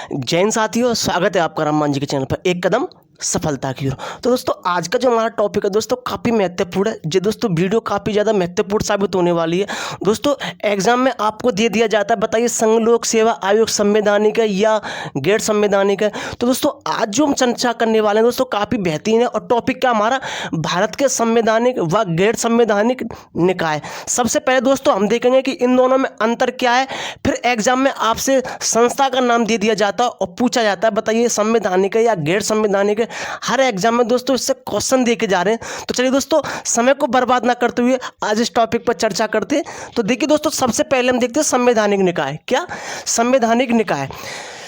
जैन साथियों, स्वागत है आपका राम मान जी के चैनल पर एक कदम सफलता की ओर। तो दोस्तों आज का जो हमारा टॉपिक है दोस्तों काफ़ी महत्वपूर्ण है। जो दोस्तों वीडियो काफ़ी ज़्यादा महत्वपूर्ण साबित होने वाली है। दोस्तों एग्जाम में आपको दे दिया जाता है, बताइए संघ लोक सेवा आयोग संवैधानिक है या गैर संवैधानिक है। तो दोस्तों आज जो हम चर्चा करने वाले हैं दोस्तों काफ़ी बेहतरीन है और टॉपिक क्या हमारा, भारत के संवैधानिक व गैर संवैधानिक निकाय। सबसे पहले दोस्तों हम देखेंगे कि इन दोनों में अंतर क्या है। फिर एग्जाम में आपसे संस्था का नाम दे दिया जाता है और पूछा जाता है बताइए संवैधानिक है या गैर संवैधानिक है। हर एग्जाम में दोस्तों इससे क्वेश्चन देके जा रहे हैं। तो चलिए दोस्तों समय को बर्बाद ना करते हुए आज इस टॉपिक पर चर्चा करते हैं। तो देखिए दोस्तों सबसे पहले हम देखते हैं संवैधानिक निकाय। क्या संवैधानिक निकाय?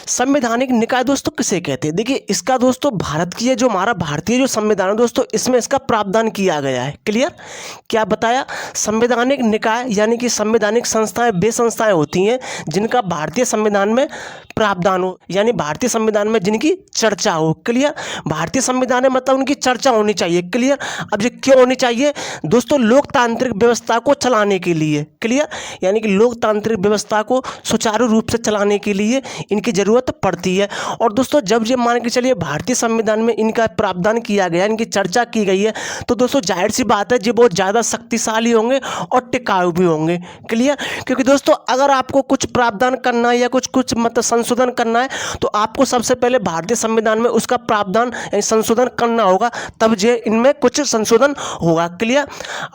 संवैधानिक निकाय दोस्तों किसे कहते हैं? देखिए इसका दोस्तों भारत की जो हमारा भारतीय जो संविधान है दोस्तों इसमें इसका प्रावधान किया गया है। क्लियर? क्या बताया? संवैधानिक निकाय यानी कि संवैधानिक संस्थाएं वे संस्थाएं होती हैं जिनका भारतीय संविधान में प्रावधान हो, यानी भारतीय संविधान में जिनकी चर्चा हो। क्लियर? भारतीय संविधान में मतलब उनकी चर्चा होनी चाहिए। क्लियर? अब ये क्यों होनी चाहिए दोस्तों? लोकतांत्रिक व्यवस्था को चलाने के लिए। क्लियर? यानी कि लोकतांत्रिक व्यवस्था को सुचारू रूप से चलाने के लिए इनकी जरूरत पड़ती है। और दोस्तों जब ये मान के चलिए भारतीय संविधान में इनका प्रावधान किया गया, इनकी चर्चा की गई है, तो दोस्तों जाहिर सी बात है ये बहुत ज़्यादा शक्तिशाली होंगे और टिकाऊ भी होंगे। क्लियर? क्योंकि दोस्तों अगर आपको कुछ प्रावधान करना है या कुछ मतलब संशोधन करना है तो आपको सबसे पहले भारतीय संविधान में उसका प्रावधान यानी संशोधन करना होगा, तब जो इनमें कुछ संशोधन होगा। क्लियर?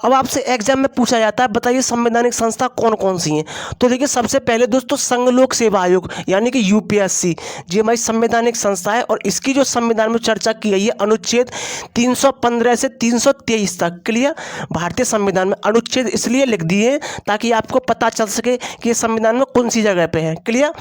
अब आपसे एग्जाम में पूछा जाता है बताइए संवैधानिक संस्था कौन कौन सी हैं। तो देखिए सबसे पहले दोस्तों संघ लोक सेवा आयोग यानी कि यूपीएससी, जी हमारी संवैधानिक संस्था है और इसकी जो संविधान में चर्चा की गई है अनुच्छेद 315 से 323 तक। क्लियर? भारतीय संविधान में अनुच्छेद इसलिए लिख दिए ताकि आपको पता चल सके कि ये संविधान में कौन सी जगह पे है। क्लियर?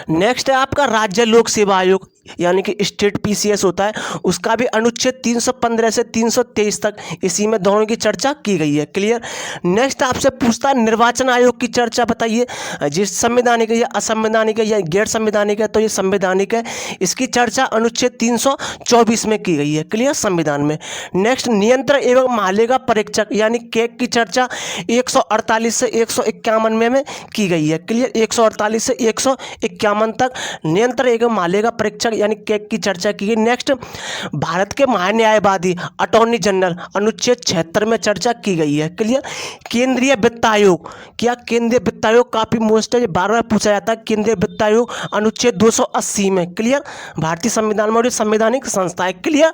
नेक्स्ट है आपका राज्य लोक सेवा आयोग यानी कि स्टेट पीसीएस होता है, उसका भी अनुच्छेद 315 से 323 तक इसी में दोनों की चर्चा की गई है। क्लियर? नेक्स्ट आपसे पूछता है निर्वाचन आयोग की चर्चा बताइए, जिस संवैधानिक है या असंवैधानिक है या गैर संवैधानिक है। तो ये संवैधानिक है, इसकी चर्चा अनुच्छेद 324 में की गई है। क्लियर? संविधान में। नेक्स्ट नियंत्रण एवं महालेखा परीक्षक यानी कैग की चर्चा 148 से 151 में की गई है। क्लियर? 148 से 151 तक नियंत्रण एवं महालेखा परीक्षक यानी कैग की चर्चा की गई। नेक्स्ट भारत के महान्यायवादी अटॉर्नी जनरल अनुच्छेद 76 में चर्चा की गई है। क्लियर? केंद्रीय वित्त आयोग, क्या केंद्रीय वित्त आयोग काफी मोस्ट है, बार बार पूछा जाता है। केंद्रीय वित्त आयोग अनुच्छेद 280 में। क्लियर? भारतीय संविधान में संवैधानिक संस्था है। क्लियर?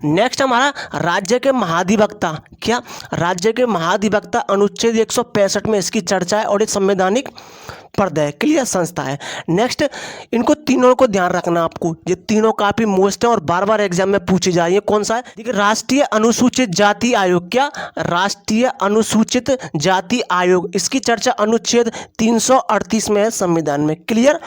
नेक्स्ट हमारा राज्य के महाधिवक्ता, क्या राज्य के महाधिवक्ता अनुच्छेद 165 में इसकी चर्चा है और ये संवैधानिक पद है। क्लियर? संस्था है। नेक्स्ट इनको तीनों को ध्यान रखना आपको, ये तीनों काफी मोस्ट है और बार बार एग्जाम में पूछी जाए। कौन सा है? देखिए राष्ट्रीय अनुसूचित जाति आयोग, क्या राष्ट्रीय अनुसूचित जाति आयोग, इसकी चर्चा अनुच्छेद 338 में है संविधान में। क्लियर?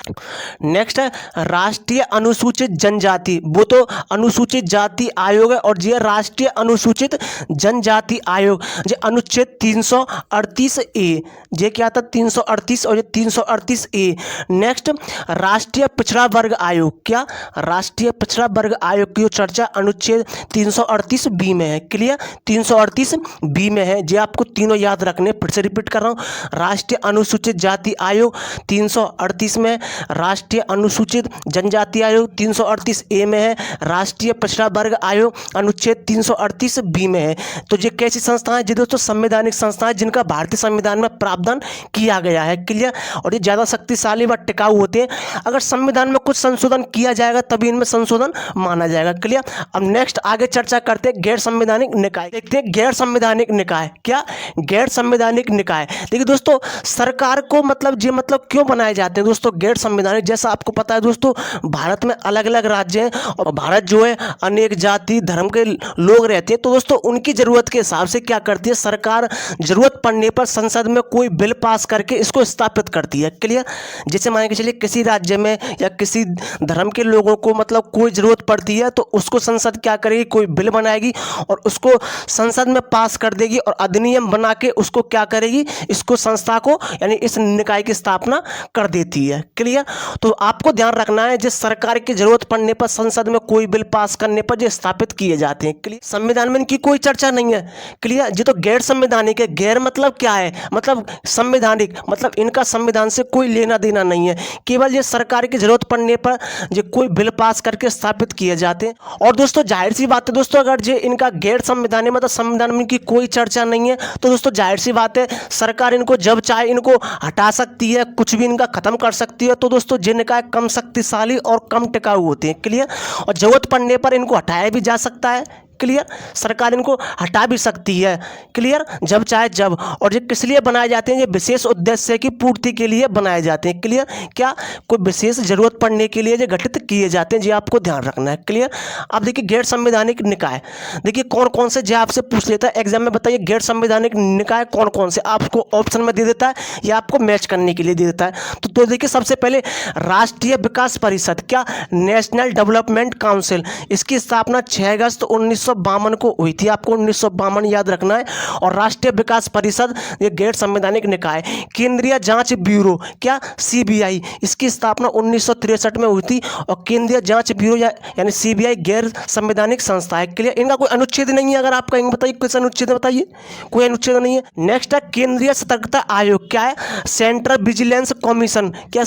नेक्स्ट है राष्ट्रीय अनुसूचित जनजाति, वो तो अनुसूचित जाति आयोग है और ये राष्ट्रीय अनुसूचित जनजाति आयोग, ये अनुच्छेद 338 ए, ये क्या था 338 और ये 338 ए। नेक्स्ट राष्ट्रीय पिछड़ा वर्ग आयोग, क्या राष्ट्रीय पिछड़ा वर्ग आयोग की चर्चा अनुच्छेद 338 बी में है। क्लियर? 338 बी में है, ये आपको तीनों याद रखने। फिर से रिपीट कर रहा हूँ, राष्ट्रीय अनुसूचित जाति आयोग 338 में, राष्ट्रीय अनुसूचित जनजाति आयोग 338 ए में है, राष्ट्रीय पिछड़ा वर्ग आयोग अनुच्छेद 338 बी में है। तो ये कैसी संस्थाएं? ये दोस्तों संवैधानिक संस्थाएं जिनका भारतीय संविधान में प्रावधान किया गया है। क्लियर? और ये ज़्यादा शक्तिशाली व टिकाऊ होते हैं। अगर संविधान में कुछ संशोधन किया जाएगा तभी इनमें संशोधन माना जाएगा। क्लियर? अब नेक्स्ट आगे चर्चा करते हैं गैर संवैधानिक निकाय। देखते हैं गैर संवैधानिक निकाय, क्या गैर संवैधानिक निकाय। देखिए दोस्तों सरकार को मतलब क्यों बनाए जाते हैं दोस्तों गैर संवैधानिक? जैसा आपको पता है दोस्तों भारत में अलग अलग राज्य हैं और भारत जो है अनेक जाति धर्म के लोग रहते हैं। तो दोस्तों उनकी जरूरत के हिसाब से क्या करती है सरकार, जरूरत पड़ने पर संसद में कोई बिल पास करके इसको स्थापित करती है। क्लियर? जैसे मान के चलिए किसी राज्य में या किसी धर्म के लोगों को मतलब कोई जरूरत पड़ती है तो उसको संसद क्या करेगी, कोई बिल बनाएगी और उसको संसद में पास कर देगी और अधिनियम बना के उसको क्या करेगी, इसको संस्था को यानी इस निकाय की स्थापना कर देती है। क्लियर? तो आपको ध्यान रखना है जिस सरकार की जरूरत पड़ने पर संसद में कोई बिल पास करने पर जो स्थापित किए जाते हैं। क्लियर? संविधान में इनकी कोई चर्चा नहीं है। क्लियर? ये तो गैर संवैधानिक है। गैर मतलब क्या है? मतलब संवैधानिक, मतलब इनका संविधान संविधान से कोई लेना देना नहीं है, केवल ये सरकार की जरूरत पड़ने पर ये कोई बिल पास करके स्थापित किए जाते हैं। और दोस्तों जाहिर सी बात है दोस्तों, अगर ये इनका गैर संवैधानिक मतलब संविधान में इनकी कोई चर्चा नहीं है तो दोस्तों जाहिर सी बात है सरकार इनको जब चाहे इनको हटा सकती है, कुछ भी इनका खत्म कर सकती है। तो दोस्तों ये निकाय कम शक्तिशाली और कम टिकाऊ होते हैं, क्लियर। और जरूरत पड़ने पर इनको हटाया भी जा सकता है, क्लियर। सरकार इनको हटा भी सकती है, क्लियर, जब चाहे जब। और ये किस लिए बनाए जाते हैं, ये विशेष उद्देश्य की पूर्ति के लिए बनाए जाते हैं, क्लियर। क्या कोई विशेष जरूरत पड़ने के लिए ये गठित किए जाते हैं, ये आपको ध्यान रखना है, क्लियर। अब देखिए गैर संवैधानिक निकाय, देखिए कौन कौन से जो आपसे पूछ लेता है एग्जाम में, बताइए गैर संवैधानिक निकाय कौन कौन से आपको ऑप्शन में दे देता है या आपको मैच करने के लिए दे देता है। तो देखिए सबसे पहले राष्ट्रीय विकास परिषद, क्या नेशनल डेवलपमेंट काउंसिल, इसकी स्थापना 6 अगस्त 1952 को हुई थी, आपको 1952 याद रखना है। और राष्ट्रीय विकास परिषद ये गैर संवैधानिक निकाय। केंद्रीय जांच ब्यूरो, क्या सीबीआई, इसकी स्थापना 1963 में हुई थी। और केंद्रीय जांच ब्यूरो यानी सीबीआई गैर संवैधानिक संस्था है, क्लियर। इनका कोई अनुच्छेद नहीं है, अगर आप कहेंगे बताइए किस अनुच्छेद है, बताइए कोई अनुच्छेद नहीं है। नेक्स्ट है केंद्रीय सतर्कता आयोग, क्या है सेंट्रल विजिलेंस कमीशन, क्या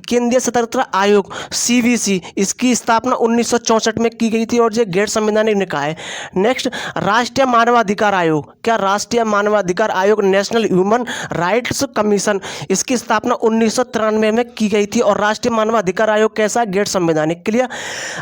केंद्रीय सतर्कता आयोग सीवीसी, इसकी स्थापना 1964 में की गई थी और ये गैर संवैधानिक निकाय। नेक्स्ट राष्ट्रीय मानवाधिकार आयोग, क्या राष्ट्रीय मानवाधिकार आयोग नेशनल ह्यूमन राइट्स कमीशन, इसकी स्थापना 1993 में की गई थी। और राष्ट्रीय मानवाधिकार आयोग कैसा, गैर संवैधानिक, क्लियर।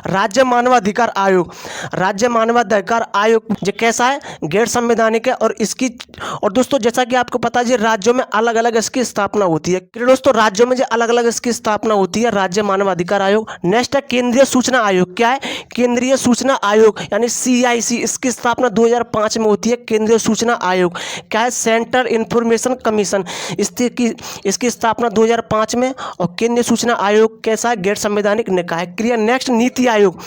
राज्य मानवाधिकार आयोग, राज्य मानवाधिकार आयोग ये कैसा है, गैर संवैधानिक है। और दोस्तों जैसा कि आपको पता है राज्यों में अलग अलग इसकी स्थापना होती है, दोस्तों राज्यों में जो अलग अलग इसकी स्थापना होती है, राज्य मानवाधिकार आयोग। नेक्स्ट है केंद्रीय सूचना आयोग, क्या है केंद्रीय सूचना आयोग यानी CIC, इसकी स्थापना 2005 में होती है, केंद्रीय सूचना आयोग। क्या है सेंट्रल इंफॉर्मेशन कमीशन, इसकी स्थापना 2005 में। और केंद्रीय सूचना आयोग कैसा है, गैर संवैधानिक निकाय, क्लियर। नेक्स्ट नीति आयोग,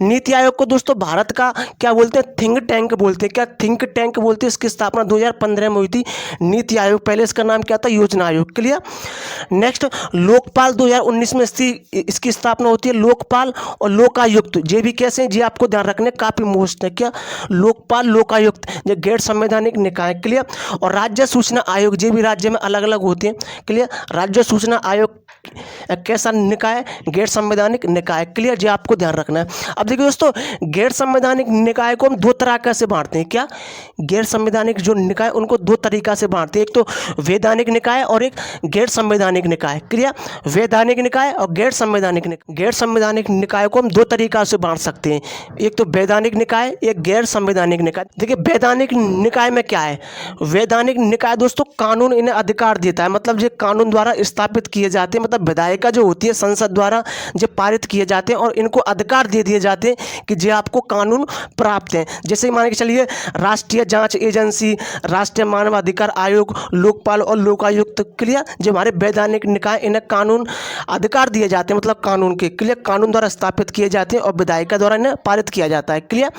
नीति आयोग को दोस्तों भारत का क्या बोलते हैं, थिंक टैंक बोलते हैं, क्या थिंक टैंक बोलते हैं। इसकी स्थापना 2015 में हुई थी, नीति आयोग। पहले इसका नाम क्या था, योजना आयोग, क्लियर। नेक्स्ट लोकपाल 2019 में इसकी स्थापना होती है, लोकपाल। और लोकायुक्त ये भी कैसे हैं, ये आपको ध्यान रखने काफी मोस्ट है, क्या लोकपाल लोकायुक्त ये गैर संवैधानिक निकाय, क्लियर। और राज्य सूचना आयोग ये भी राज्य में अलग अलग होते हैं, क्लियर। राज्य सूचना आयोग कैसा निकाय, गैर संवैधानिक निकाय, क्लियर, ये आपको ध्यान रखना है। अब देखिए दोस्तों गैर संवैधानिक निकाय को हम दो तरह से बांटते हैं, क्या गैर संवैधानिक जो निकाय उनको दो तरीका से बांटते हैं, एक तो वैधानिक निकाय और एक गैर संवैधानिक निकाय, क्लियर। वैधानिक निकाय और गैर संवैधानिक निकाय, गैर संवैधानिक निकाय को हम दो तरीका से बांट सकते हैं, एक तो वैधानिक निकाय, एक गैर संवैधानिक निकाय। देखिए वैधानिक निकाय में क्या है, वैधानिक निकाय दोस्तों कानून इन्हें अधिकार देता है, मतलब ये कानून द्वारा स्थापित किए जाते हैं, मतलब विधायिका जो होती है संसद द्वारा जो पारित किए जाते हैं और इनको अधिकार दे दिए जाते हैं कि जो आपको कानून प्राप्त है। जैसे मान के चलिए राष्ट्रीय जांच एजेंसी, राष्ट्रीय मानवाधिकार आयोग, लोकपाल और लोकायुक्त, क्लियर। जो हमारे वैधानिक निकाय इन्हें कानून अधिकार दिए जाते हैं, मतलब कानून के, क्लियर, कानून द्वारा स्थापित किए जाते हैं और विधायिका द्वारा इन्हें पारित किया जाता है, क्लियर।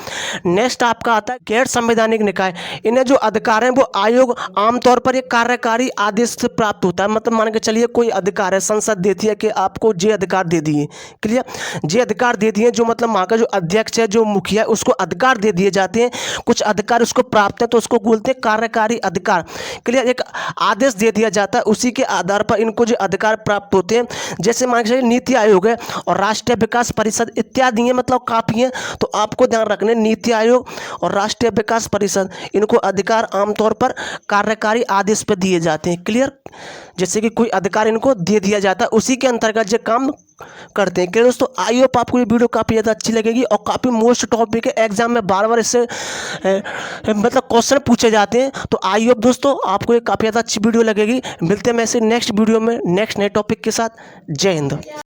नेक्स्ट आपका आता है गैर संवैधानिक निकाय। इन्हें जो अधिकार है वो आयोग आमतौर पर एक कार्यकारी आदेश से प्राप्त होता है, मतलब मान के चलिए कोई अधिकार है, संसद देती है कि आपको ये अधिकार दे दिए, क्लियर, ये अधिकार दे दिए, जो मतलब वहाँ का जो अध्यक्ष है, जो मुखिया है, उसको अधिकार दे दिए जाते हैं, कुछ अधिकार उसको प्राप्त है तो उसको बोलते हैं कार्यकारी अधिकार, क्लियर। एक आदेश दे दिया जाता है, उसी के आधार पर इनको जो अधिकार प्राप्त होते हैं। जैसे मान के चलिए नीति आयोग है और राष्ट्रीय विकास परिषद इत्यादि है, मतलब काफी है, तो आपको ध्यान रखने नीति आयोग और राष्ट्रीय विकास परिषद इनको अधिकार आमतौर पर कार्यकारी आदेश पर दिए जाते हैं, क्लियर। जैसे कि कोई अधिकार इनको दे दिया जाता है, उसी के अंतर्गत जो काम करते हैं, क्लियर दोस्तों। आई होप आपको ये वीडियो काफ़ी ज़्यादा अच्छी लगेगी और काफ़ी मोस्ट टॉपिक है, एग्जाम में बार बार इससे मतलब क्वेश्चन पूछे जाते हैं, तो आई होप दोस्तों आपको ये काफ़ी ज़्यादा अच्छी वीडियो लगेगी। मिलते हैं मैं ऐसे नेक्स्ट वीडियो में नेक्स्ट नए टॉपिक के साथ। जय हिंद।